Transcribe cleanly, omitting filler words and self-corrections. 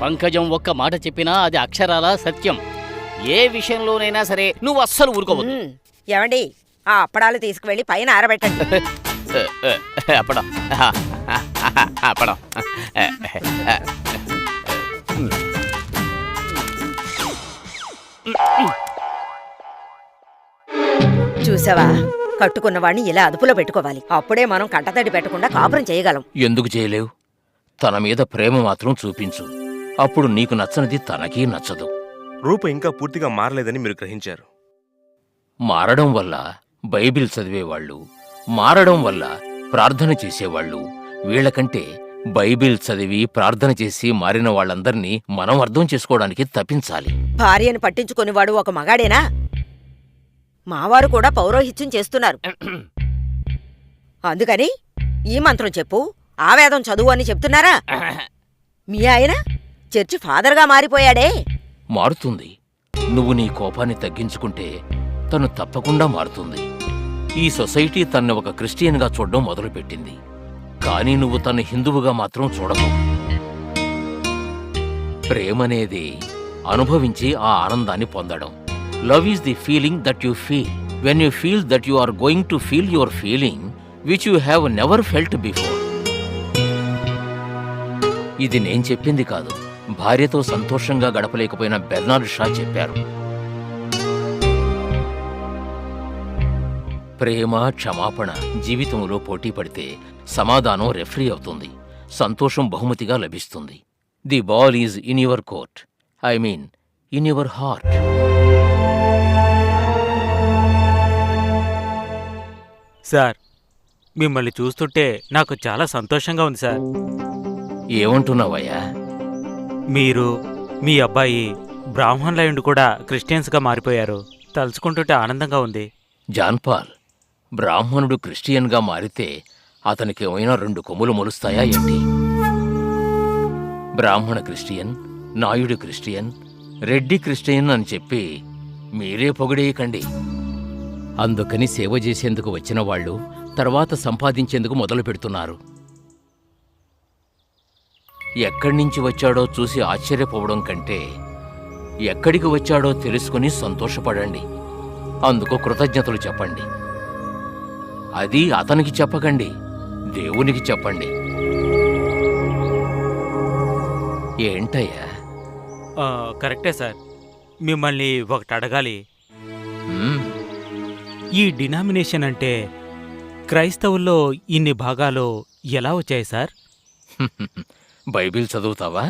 పంకజం ఒక్క మాట చెప్పినా అది అక్షరాల సత్యం. ఏ విషయంలోనైనా సరే నువ్వు అస్సలు ఊరుకోవద్దు. ఏమండి, ఆ అప్పడాలు తీసుకువెళ్ళి పైన ఆరబెట్టండి. అప్పడం అప్పడం. చూసావా, కట్టుకున్నవాడిని ఇలా అదుపులో పెట్టుకోవాలి. అప్పుడే మనం కంటతడి పెట్టకుండా కాపురం చేయగలం. ఎందుకు చేయలేవు? తన మీద ప్రేమ మాత్రం చూపించు. అప్పుడు నీకు నచ్చనిది తనకీ నచ్చదు. రూప ఇంకా పూర్తిగా మారలేదని మీరు గ్రహించారు. మారడం వల్ల బైబిల్ చదివేవాళ్ళు, మారడం వల్ల ప్రార్థన చేసేవాళ్ళు, వీళ్లకంటే బైబిల్ చదివి ప్రార్థన చేసి మారిన వాళ్ళందర్నీ మనం అర్థం చేసుకోవడానికి తప్పించాలి. భార్యను పట్టించుకునేవాడు ఒక మగాడేనా? మావారు కూడా పౌరోహిత్యం చేస్తున్నారు. అందుకని ఈ మంత్రం చెప్పు, ఆ వేదం చదువు అని చెప్తున్నారా? మీ ఆయన చర్చి ఫాదర్గా మారిపోయాడే. మారుతుంది. నువ్వు నీ కోపాన్ని తగ్గించుకుంటే తను తప్పకుండా మారుతుంది. ఈ సొసైటీ తన్ని ఒక క్రిస్టియన్గా చూడడం మొదలుపెట్టింది. కానీ నువ్వు తను హిందువుగా మాత్రం చూడకు. ప్రేమనేది అనుభవించి ఆ ఆనందాన్ని పొందడం. Love is the feeling that you feel when you feel that you are going to feel your feeling which you have never felt before. ఇది నేను చెప్పింది కాదు, భార్యతో సంతోషంగా గడపలేకపోయిన బెర్నార్డ్ షా చెప్పారు. ప్రేమ, క్షమాపణ జీవితంలో పోటీ పడితే సమాధానం రెఫరీ అవుతుంది, సంతోషం బహుమతిగా లభిస్తుంది. The ball is in your court, I mean in your heart. Sir, మిమ్మల్ని చూస్తుంటే నాకు చాలా సంతోషంగా ఉంది సార్. ఏమంటున్నావయ్యా? మీరు, మీ అబ్బాయి బ్రాహ్మణులయుండి కూడా క్రిస్టియన్స్గా మారిపోయారు. తలుచుకుంటుంటే ఆనందంగా ఉంది. జాన్పాల్, బ్రాహ్మణుడు క్రిస్టియన్గా మారితే అతనికి ఏమైనా 2 కొమ్ములు మొలుస్తాయా ఏంటి? బ్రాహ్మణ Christian, Naidu Christian, Reddy Christian అని చెప్పి మీరే పొగిడేయకండి. అందుకని సేవ చేసేందుకు వచ్చిన వాళ్ళు తర్వాత సంపాదించేందుకు మొదలు పెడుతున్నారు. ఎక్కడ్నించి వచ్చాడో చూసి ఆశ్చర్యపోవడం కంటే ఎక్కడికి వచ్చాడో తెలుసుకుని సంతోషపడండి. అందుకు కృతజ్ఞతలు చెప్పండి. అది అతనికి చెప్పకండి, దేవునికి చెప్పండి. ఏంటయ్యా? కరెక్టే సార్. మిమ్మల్ని ఒకటి అడగాలి. ఈ డినామినేషన్ అంటే క్రైస్తవుల్లో ఇన్ని భాగాలు ఎలా వచ్చాయి సార్? బైబిల్ చదువుతావా?